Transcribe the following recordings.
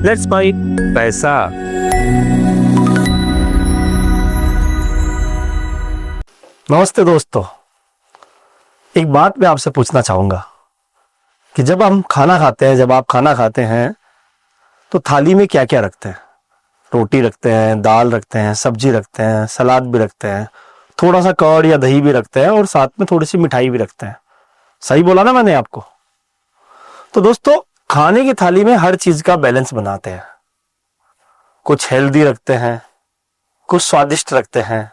Let's by पैसा। नमस्ते दोस्तों, एक बात मैं आपसे पूछना चाहूंगा कि जब हम खाना खाते हैं, जब आप खाना खाते हैं तो थाली में क्या क्या रखते हैं? रोटी रखते हैं, दाल रखते हैं, सब्जी रखते हैं, सलाद भी रखते हैं, थोड़ा सा कर्ड या दही भी रखते हैं और साथ में थोड़ी सी मिठाई भी रखते हैं। सही बोला ना मैंने आपको? तो दोस्तों, खाने की थाली में हर चीज का बैलेंस बनाते हैं। कुछ हेल्दी रखते हैं, कुछ स्वादिष्ट रखते हैं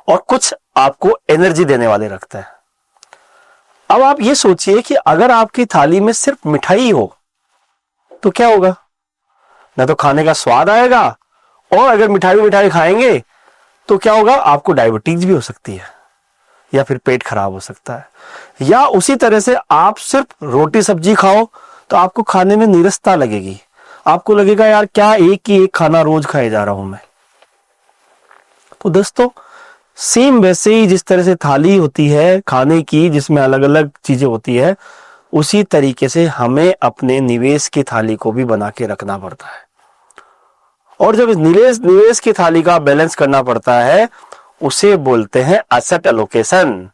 और कुछ आपको एनर्जी देने वाले रखते हैं। अब आप ये सोचिए कि अगर आपकी थाली में सिर्फ मिठाई हो तो क्या होगा? ना तो खाने का स्वाद आएगा, और अगर मिठाई खाएंगे तो क्या होगा? आपको डायबिटीज भी हो सकती है या फिर पेट खराब हो सकता है। या उसी तरह से आप सिर्फ रोटी सब्जी खाओ तो आपको खाने में नीरसता लगेगी, आपको लगेगा यार क्या एक ही एक खाना रोज खाए जा रहा हूं मैं। तो दोस्तों, सेम वैसे ही जिस तरह से थाली होती है खाने की जिसमें अलग अलग चीजें होती है, उसी तरीके से हमें अपने निवेश की थाली को भी बना के रखना पड़ता है। और जब निवेश की थाली का बैलेंस करना पड़ता है, उसे बोलते हैं एसेट एलोकेशन।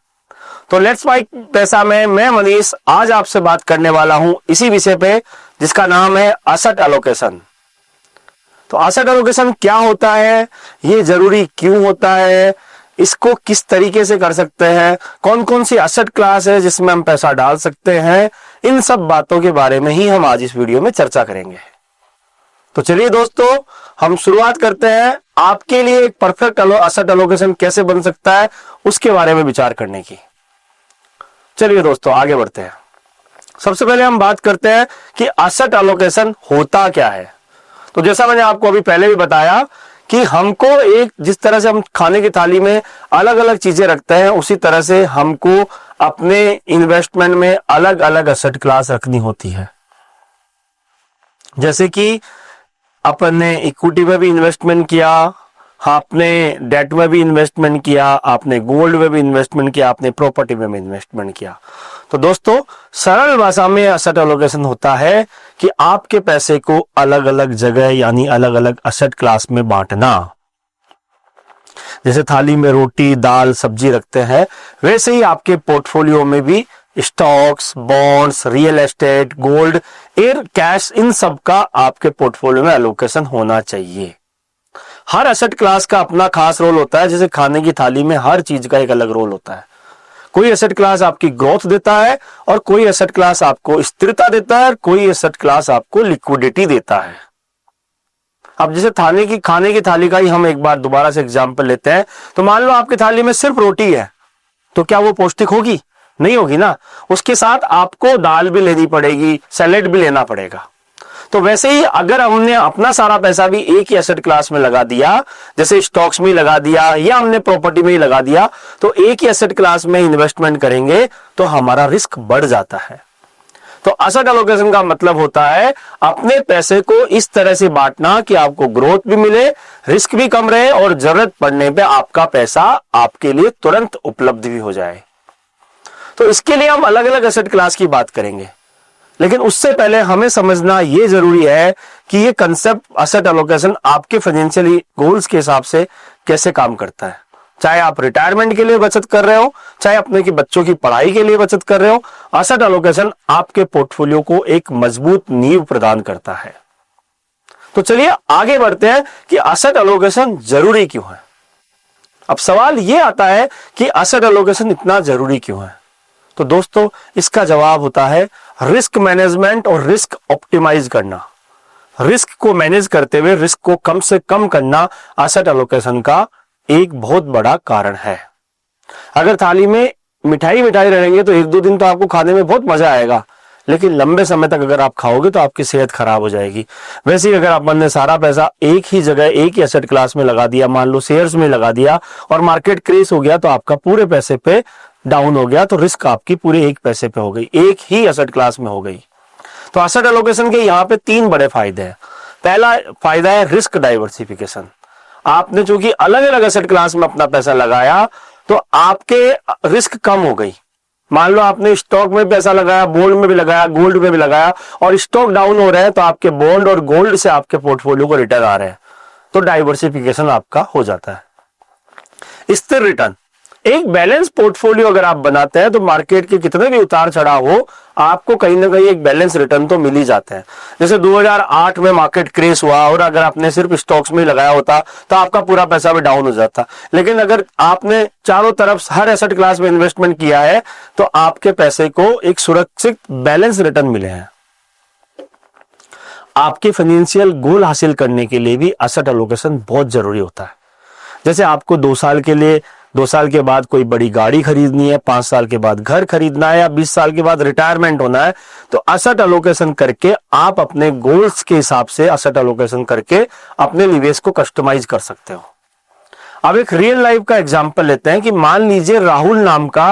तो लेट्स बाई पैसा में मैं मनीष आज आपसे बात करने वाला हूं इसी विषय पे, जिसका नाम है एसेट एलोकेशन। तो एसेट एलोकेशन क्या होता है, ये जरूरी क्यों होता है, इसको किस तरीके से कर सकते हैं, कौन कौन सी एसेट क्लास है जिसमें हम पैसा डाल सकते हैं, इन सब बातों के बारे में ही हम आज इस वीडियो में चर्चा करेंगे। तो चलिए दोस्तों, हम शुरुआत करते हैं आपके लिए एक परफेक्ट एसेट एलोकेशन कैसे बन सकता है उसके बारे में विचार करने की। चलिए दोस्तों, आगे बढ़ते हैं। सबसे पहले हम बात करते हैं कि एसेट एलोकेशन होता क्या है। तो जैसा मैंने आपको अभी पहले भी बताया कि हमको एक जिस तरह से हम खाने की थाली में अलग अलग चीजें रखते हैं, उसी तरह से हमको अपने इन्वेस्टमेंट में अलग अलग एसेट क्लास रखनी होती है। जैसे कि अपन ने इक्विटी में भी इन्वेस्टमेंट किया, आपने डेट में भी इन्वेस्टमेंट किया, आपने गोल्ड में भी इन्वेस्टमेंट किया, आपने प्रॉपर्टी में भी इन्वेस्टमेंट किया। तो दोस्तों, सरल भाषा में एसेट एलोकेशन होता है कि आपके पैसे को अलग अलग जगह यानी अलग अलग एसेट क्लास में बांटना। जैसे थाली में रोटी दाल सब्जी रखते हैं, वैसे ही आपके पोर्टफोलियो में भी stocks, bonds, real estate, gold, air, cash, इन सब का आपके पोर्टफोलियो में एलोकेशन होना चाहिए। हर एसेट क्लास का अपना खास रोल होता है। जैसे खाने की थाली में हर चीज का एक अलग रोल होता है। कोई एसेट क्लास आपकी ग्रोथ देता है और कोई एसेट क्लास आपको स्थिरता देता है, कोई एसेट क्लास आपको लिक्विडिटी देता है। अब जैसे खाने की थाली का ही हम एक बार दोबारा से एग्जांपल लेते हैं। तो मान लो आपकी थाली में सिर्फ रोटी है, तो क्या वो पौष्टिक होगी? नहीं होगी ना। उसके साथ आपको दाल भी लेनी पड़ेगी, सैलेड भी लेना पड़ेगा। तो वैसे ही अगर हमने अपना सारा पैसा भी एक ही एसेट क्लास में लगा दिया, जैसे स्टॉक्स में लगा दिया या हमने प्रॉपर्टी में ही लगा दिया, तो एक ही एसेट क्लास में इन्वेस्टमेंट करेंगे तो हमारा रिस्क बढ़ जाता है। तो एसेट एलोकेशन का मतलब होता है अपने पैसे को इस तरह से बांटना कि आपको ग्रोथ भी मिले, रिस्क भी कम रहे और जरूरत पड़ने पे आपका पैसा आपके लिए तुरंत उपलब्ध भी हो जाए। तो इसके लिए हम अलग अलग एसेट क्लास की बात करेंगे, लेकिन उससे पहले हमें समझना यह जरूरी है कि ये कंसेप्ट एसेट एलोकेशन आपके फाइनेंशियली गोल्स के हिसाब से कैसे काम करता है। चाहे आप रिटायरमेंट के लिए बचत कर रहे हो, चाहे अपने की बच्चों की पढ़ाई के लिए बचत कर रहे हो, एसेट एलोकेशन आपके पोर्टफोलियो को एक मजबूत नींव प्रदान करता है। तो चलिए आगे बढ़ते हैं कि एसेट एलोकेशन जरूरी क्यों है। अब सवाल यह आता है कि एसेट एलोकेशन इतना जरूरी क्यों है। तो दोस्तों, इसका जवाब होता है रिस्क मैनेजमेंट और रिस्क ऑप्टिमाइज करना। रिस्क को मैनेज करते हुए रिस्क को कम से कम करना एसेट एलोकेशन का एक बहुत बड़ा कारण है। अगर थाली में मिठाई रहेंगे तो एक दो दिन तो आपको खाने में बहुत मजा आएगा, लेकिन लंबे समय तक अगर आप खाओगे तो आपकी सेहत खराब हो जाएगी। वैसे ही अगर अपन ने सारा पैसा एक ही जगह एक ही एसेट क्लास में लगा दिया, मान लो शेयर्स में लगा दिया और मार्केट क्रेश हो गया, तो आपका पूरे पैसे पे डाउन हो गया, तो रिस्क आपकी पूरे एक पैसे पे हो गई, एक ही एसेट क्लास में हो गई। तो एसेट एलोकेशन के यहाँ पे तीन बड़े फायदे हैं। पहला फायदा है रिस्क डाइवर्सिफिकेशन। आपने चूंकि अलग अलग एसेट क्लास में अपना पैसा लगाया तो आपके रिस्क कम हो गई। मान लो आपने स्टॉक में पैसा लगाया, बॉन्ड में भी लगाया, गोल्ड में भी लगाया, और स्टॉक डाउन हो रहे हैं तो आपके बॉन्ड और गोल्ड से आपके पोर्टफोलियो को रिटर्न आ रहे हैं, तो डाइवर्सिफिकेशन आपका हो जाता है। स्थिर रिटर्न, एक बैलेंस पोर्टफोलियो अगर आप बनाते हैं तो मार्केट के कितने भी उतार चढ़ाव हो, आपको कहीं ना कहीं एक बैलेंस रिटर्न तो मिल ही जाता है। जैसे 2008 में मार्केट क्रेश हुआ और अगर आपने सिर्फ स्टॉक्स में लगाया होता तो आपका पूरा पैसा भी डाउन हो जाता, लेकिन अगर आपने चारों तरफ हर एसेट क्लास में इन्वेस्टमेंट किया है तो आपके पैसे को एक सुरक्षित बैलेंस रिटर्न मिले हैं। आपके फाइनेंशियल गोल हासिल करने के लिए भी एसेट एलोकेशन बहुत जरूरी होता है। जैसे आपको 2 साल के लिए, 2 साल के बाद कोई बड़ी गाड़ी खरीदनी है, 5 साल के बाद घर खरीदना है, या 20 साल के बाद रिटायरमेंट होना है, तो एसेट एलोकेशन करके आप अपने गोल्स के हिसाब से एसेट एलोकेशन करके अपने निवेश को कस्टमाइज कर सकते हो। अब एक रियल लाइफ का एग्जांपल लेते हैं कि मान लीजिए राहुल नाम का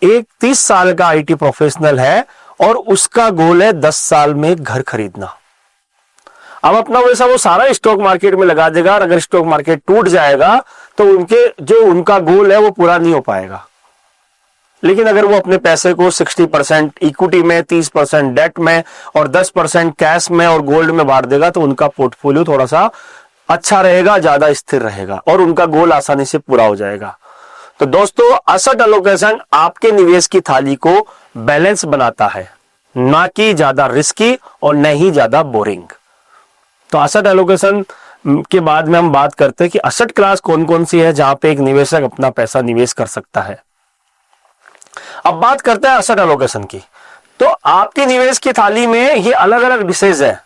एक 30 साल का आईटी प्रोफेशनल है और उसका गोल है 10 साल में घर खरीदना। अब अपना पैसा वो सारा स्टॉक मार्केट में लगा देगा और अगर स्टॉक मार्केट टूट जाएगा तो उनका गोल है वो पूरा नहीं हो पाएगा। लेकिन अगर वो अपने पैसे को 60% इक्विटी में, 30% डेट में और 10% कैश में और गोल्ड में बांट देगा तो उनका पोर्टफोलियो थोड़ा सा अच्छा रहेगा, ज्यादा स्थिर रहेगा और उनका गोल आसानी से पूरा हो जाएगा। तो दोस्तों, एसेट एलोकेशन आपके निवेश की थाली को बैलेंस बनाता है, ना कि ज्यादा रिस्की और न ही ज्यादा बोरिंग। तो एसेट एलोकेशन के बाद में हम बात करते हैं कि एसेट क्लास कौन कौन सी है जहां पे एक निवेशक अपना पैसा निवेश कर सकता है। अब बात करते हैं एसेट एलोकेशन की। तो आपकी निवेश की थाली में ये अलग अलग डिशेज है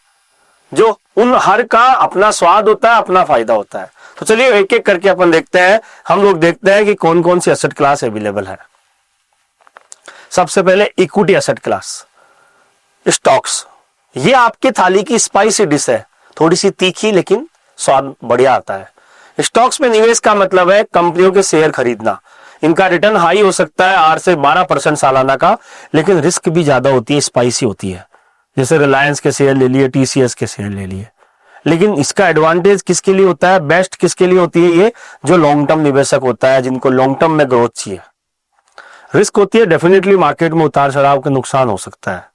जो उन हर का अपना स्वाद होता है, अपना फायदा होता है। तो चलिए एक एक करके अपन देखते हैं, हम लोग देखते हैं कि कौन कौन सी एसेट क्लास अवेलेबल है। सबसे पहले इक्विटी एसेट क्लास, स्टॉक्स। ये आपकी थाली की स्पाइसी डिश है, थोड़ी सी तीखी लेकिन स्वाद बढ़िया आता है। स्टॉक्स में निवेश का मतलब है कंपनियों के शेयर खरीदना। इनका रिटर्न हाई हो सकता है 8 से 12% सालाना का, लेकिन रिस्क भी ज्यादा होती है, स्पाइसी होती है। जैसे रिलायंस के शेयर ले लिए, टीसीएस के शेयर ले लिए। लेकिन इसका एडवांटेज किसके लिए होता है, बेस्ट किसके लिए होती है, ये जो लॉन्ग टर्म निवेशक होता है, जिनको लॉन्ग टर्म में ग्रोथ चाहिए। रिस्क होती है डेफिनेटली, मार्केट में उतार चढ़ाव का नुकसान हो सकता है।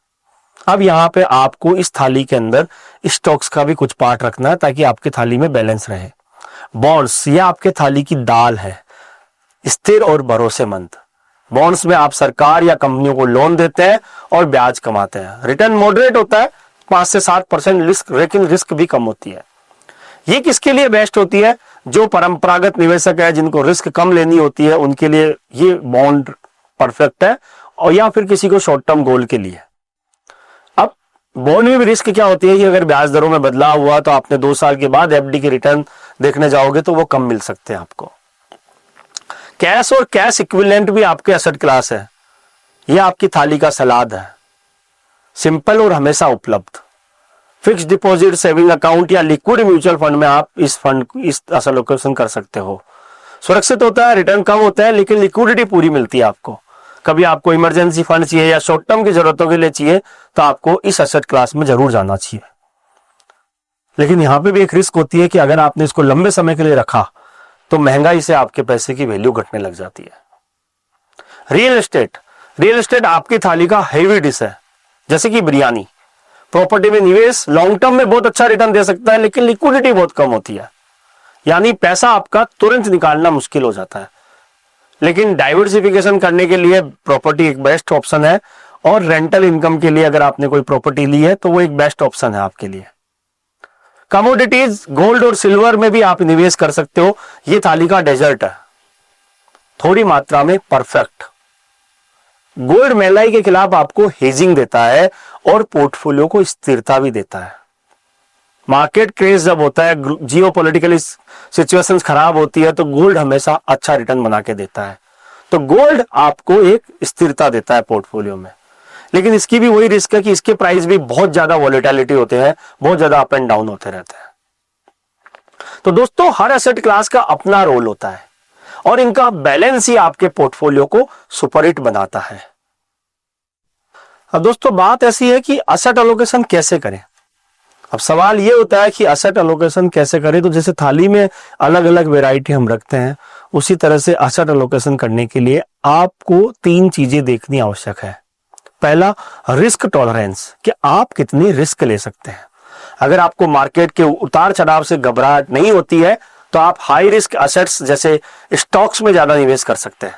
अब यहां पे आपको इस थाली के अंदर स्टॉक्स का भी कुछ पार्ट रखना है ताकि आपकी थाली में बैलेंस रहे। बॉन्ड्स, ये आपके थाली की दाल है, स्थिर और भरोसेमंद। बॉन्ड्स में आप सरकार या कंपनियों को लोन देते हैं और ब्याज कमाते हैं। रिटर्न मॉडरेट होता है, 5 से 7% रिस्क, लेकिन रिस्क भी कम होती है। ये किसके लिए बेस्ट होती है, जो परंपरागत निवेशक है, जिनको रिस्क कम लेनी होती है, उनके लिए ये बॉन्ड परफेक्ट है, और या फिर किसी को शॉर्ट टर्म गोल के लिए। अब बॉन्ड में भी रिस्क क्या होती है कि अगर ब्याज दरों में बदलाव हुआ तो आपने 2 साल के बाद एफडी के रिटर्न देखने जाओगे तो वो कम मिल सकते हैं आपको। कैश और कैश इक्विवेलेंट भी आपके एसेट क्लास है। यह आपकी थाली का सलाद है, सिंपल और हमेशा उपलब्ध। फिक्स डिपॉजिट, सेविंग अकाउंट या लिक्विड म्यूचुअल फंड में आप इस एसेट एलोकेशन कर सकते हो। सुरक्षित होता है, रिटर्न कम होता है, लेकिन लिक्विडिटी पूरी मिलती है आपको। कभी आपको इमरजेंसी फंड चाहिए या शॉर्ट टर्म की जरूरतों के लिए चाहिए तो आपको इस एसेट क्लास में जरूर जाना चाहिए। लेकिन यहां पे भी एक रिस्क होती है कि अगर आपने इसको लंबे समय के लिए रखा तो महंगाई से आपके पैसे की वैल्यू घटने लग जाती है। रियल एस्टेट, रियल एस्टेट आपकी थाली का हेवी डिश है, जैसे कि बिरयानी। प्रॉपर्टी में निवेश लॉन्ग टर्म में बहुत अच्छा रिटर्न दे सकता है, लेकिन लिक्विडिटी बहुत कम होती है, यानी पैसा आपका तुरंत निकालना मुश्किल हो जाता है। लेकिन डाइवर्सिफिकेशन करने के लिए प्रॉपर्टी एक बेस्ट ऑप्शन है, और रेंटल इनकम के लिए अगर आपने कोई प्रॉपर्टी ली है तो वो एक बेस्ट ऑप्शन है आपके लिए। कमोडिटीज, गोल्ड और सिल्वर में भी आप निवेश कर सकते हो। ये थाली का डेजर्ट है, थोड़ी मात्रा में परफेक्ट। गोल्ड महंगाई के खिलाफ आपको हेजिंग देता है और पोर्टफोलियो को स्थिरता भी देता है। मार्केट क्रेज जब होता है, जियोपॉलिटिकल सिचुएशंस खराब होती है, तो गोल्ड हमेशा अच्छा रिटर्न बना के देता है। तो गोल्ड आपको एक स्थिरता देता है पोर्टफोलियो में। लेकिन इसकी भी वही रिस्क है कि इसके प्राइस भी बहुत ज्यादा वॉलेटिलिटी होते हैं, बहुत ज्यादा अप एंड डाउन होते रहते हैं। तो दोस्तों, हर एसेट क्लास का अपना रोल होता है और इनका बैलेंस ही आपके पोर्टफोलियो को सुपर हिट बनाता है। अब दोस्तों, बात ऐसी है कि एसेट एलोकेशन कैसे करें। अब सवाल ये होता है कि एसेट एलोकेशन कैसे करें, तो जैसे थाली में अलग अलग वैरायटी हम रखते हैं, उसी तरह से एसेट एलोकेशन करने के लिए आपको 3 चीजें देखनी आवश्यक है। पहला, रिस्क टॉलरेंस, कि आप कितनी रिस्क ले सकते हैं। अगर आपको मार्केट के उतार चढ़ाव से घबराहट नहीं होती है तो आप हाई रिस्क एसेट्स जैसे स्टॉक्स में ज्यादा निवेश कर सकते हैं।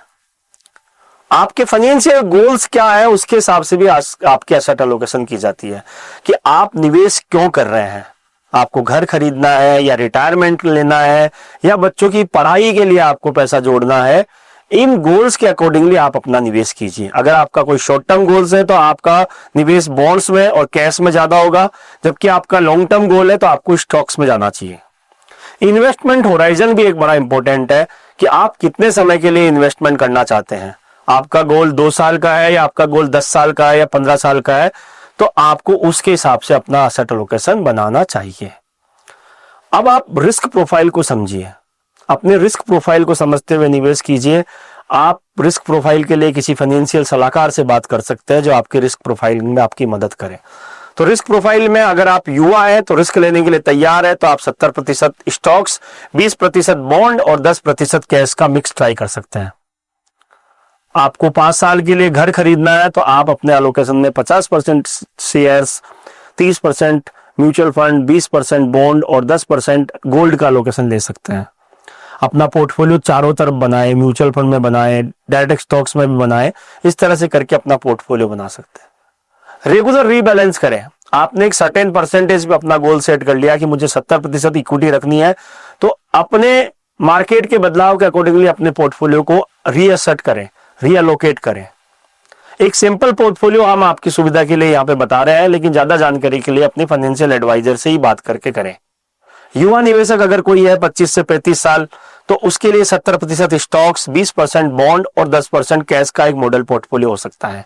आपके फाइनेंशियल गोल्स क्या है उसके हिसाब से भी आपकी एसेट एलोकेशन की जाती है कि आप निवेश क्यों कर रहे हैं। आपको घर खरीदना है या रिटायरमेंट लेना है या बच्चों की पढ़ाई के लिए आपको पैसा जोड़ना है। इन गोल्स के अकॉर्डिंगली आप अपना निवेश कीजिए। अगर आपका कोई शॉर्ट टर्म गोल्स है तो आपका निवेश बॉन्ड्स में और कैश में ज्यादा होगा, जबकि आपका लॉन्ग टर्म गोल है तो आपको स्टॉक्स में जाना चाहिए। इन्वेस्टमेंट होराइजन भी एक बड़ा इंपॉर्टेंट है कि आप कितने समय के लिए इन्वेस्टमेंट करना चाहते हैं। आपका गोल 2 साल का है या आपका गोल 10 साल का है या 15 साल का है, तो आपको उसके हिसाब से अपना एसेट एलोकेशन बनाना चाहिए। अब आप रिस्क प्रोफाइल को समझिए, अपने रिस्क प्रोफाइल को समझते हुए निवेश कीजिए। आप रिस्क प्रोफाइल के लिए किसी फाइनेंशियल सलाहकार से बात कर सकते हैं जो आपके रिस्क प्रोफाइल में आपकी मदद करे। तो रिस्क प्रोफाइल में अगर आप युवा है तो रिस्क लेने के लिए तैयार है तो आप 70% स्टॉक्स, 20% बॉन्ड और 10% कैश का मिक्स ट्राई कर सकते हैं। आपको 5 साल के लिए घर खरीदना है तो आप अपने एलोकेशन में 50% शेयर्स, 30% म्यूचुअल फंड, 20% बॉन्ड और 10% गोल्ड का एलोकेशन ले सकते हैं। अपना पोर्टफोलियो चारों तरफ बनाए, म्यूचुअल फंड में बनाए, डायरेक्ट स्टॉक्स में भी बनाए। इस तरह से करके अपना पोर्टफोलियो बना सकते हैं। रेगुलर रीबैलेंस करें। आपने एक सर्टेन परसेंटेज पे अपना गोल सेट कर लिया कि मुझे 70% इक्विटी रखनी है, तो अपने मार्केट के बदलाव के अकॉर्डिंगली अपने पोर्टफोलियो को रीअसेट करें, रीअलोकेट करें। एक सिंपल पोर्टफोलियो हम आपकी सुविधा के लिए यहाँ पे बता रहे हैं, लेकिन ज्यादा जानकारी के लिए अपने फाइनेंशियल एडवाइजर से ही बात करके करें। युवा निवेशक अगर कोई है 25 से 35 साल, तो उसके लिए 70% स्टॉक्स, 20% बॉन्ड और 10% कैश का एक मॉडल पोर्टफोलियो हो सकता है।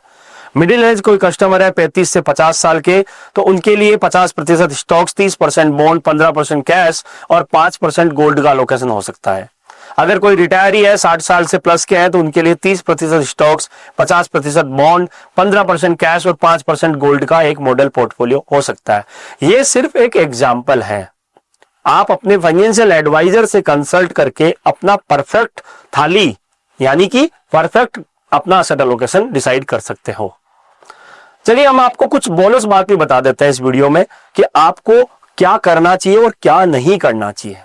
मिडिल एज कोई कस्टमर है 35 से 50 साल के, तो उनके लिए 50% स्टॉक्स, 30% बॉन्ड, 15% कैश और 5% गोल्ड का एलोकेशन हो सकता है। अगर कोई रिटायरी है 60 साल से प्लस के हैं तो उनके लिए 30% स्टॉक्स, 50% बॉन्ड, 15% कैश और 5% गोल्ड का एक मॉडल पोर्टफोलियो हो सकता है। यह सिर्फ एक एग्जाम्पल है। आप अपने फाइनेंशियल एडवाइजर से कंसल्ट करके अपना परफेक्ट थाली यानी कि परफेक्ट अपना एसेट एलोकेशन डिसाइड कर सकते हो। चलिए हम आपको कुछ बोनस बात भी बता देते हैं इस वीडियो में कि आपको क्या करना चाहिए और क्या नहीं करना चाहिए।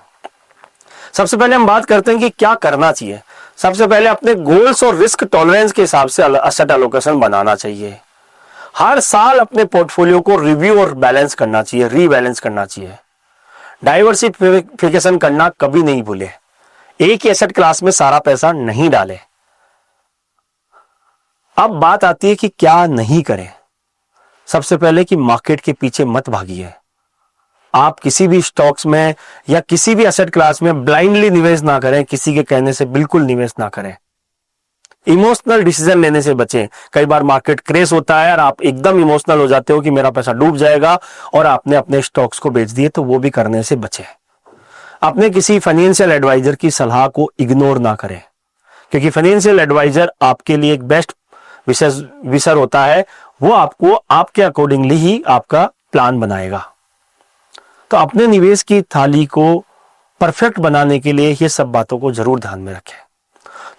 सबसे पहले हम बात करते हैं कि क्या करना चाहिए। सबसे पहले अपने गोल्स और रिस्क टॉलरेंस के हिसाब से एसेट एलोकेशन बनाना चाहिए। हर साल अपने पोर्टफोलियो को रिव्यू और बैलेंस करना चाहिए, रीबैलेंस करना चाहिए। डाइवर्सिफिकेशन करना कभी नहीं भूले। एक ही एसेट क्लास में सारा पैसा नहीं डालें। अब बात आती है कि क्या नहीं करें। सबसे पहले कि मार्केट के पीछे मत भागिए। आप किसी भी स्टॉक्स में या किसी भी एसेट क्लास में ब्लाइंडली निवेश ना करें। किसी के कहने से बिल्कुल निवेश ना करें। इमोशनल डिसीजन लेने से बचें। कई बार मार्केट क्रेश होता है और आप एकदम इमोशनल हो जाते हो कि मेरा पैसा डूब जाएगा और आपने अपने स्टॉक्स को बेच दिए, तो वो भी करने से बचें। अपने किसी फाइनेंशियल एडवाइजर की सलाह को इग्नोर ना करें, क्योंकि फाइनेंशियल एडवाइजर आपके लिए एक बेस्ट विशर होता है। वो आपको आपके अकॉर्डिंगली ही आपका प्लान बनाएगा। तो अपने निवेश की थाली को परफेक्ट बनाने के लिए ये सब बातों को जरूर ध्यान में रखें।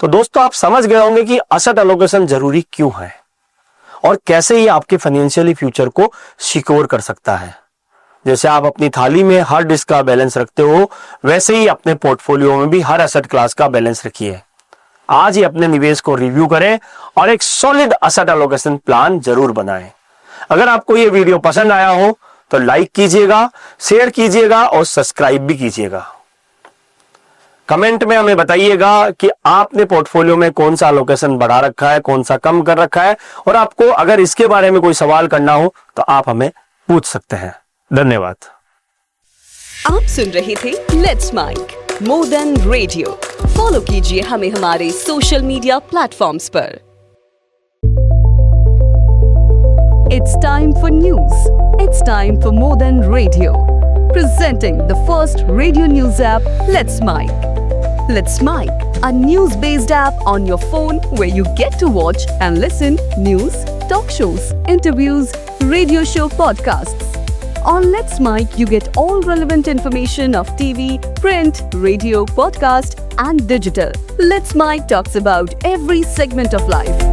तो दोस्तों, आप समझ गए होंगे कि एसेट एलोकेशन जरूरी क्यों है और कैसे ये आपके फाइनेंशियली फ्यूचर को सिक्योर कर सकता है। जैसे आप अपनी थाली में हर डिश का बैलेंस रखते हो, वैसे ही अपने पोर्टफोलियो में भी हर एसेट क्लास का बैलेंस रखिए। आज ही अपने निवेश को रिव्यू करें और एक सॉलिड एसेट एलोकेशन प्लान जरूर बनाएं। अगर आपको ये वीडियो पसंद आया हो तो लाइक कीजिएगा, शेयर कीजिएगा और सब्सक्राइब भी कीजिएगा। कमेंट में हमें बताइएगा कि आपने पोर्टफोलियो में कौन सा एलोकेशन बढ़ा रखा है, कौन सा कम कर रखा है, और आपको अगर इसके बारे में कोई सवाल करना हो तो आप हमें पूछ सकते हैं। धन्यवाद। आप सुन रहे थे let's mic more than radio. Follow कीजिए हमें हमारे सोशल मीडिया प्लेटफॉर्म्स पर। It's time for news. It's time for more than radio. Presenting the first radio news app, Let's Mic. Let's Mic, a news-based app on your phone where you get to watch and listen news, talk shows, interviews, radio show podcasts. On Let's Mic, you get all relevant information of TV, print, radio, podcast, and digital. Let's Mic talks about every segment of life.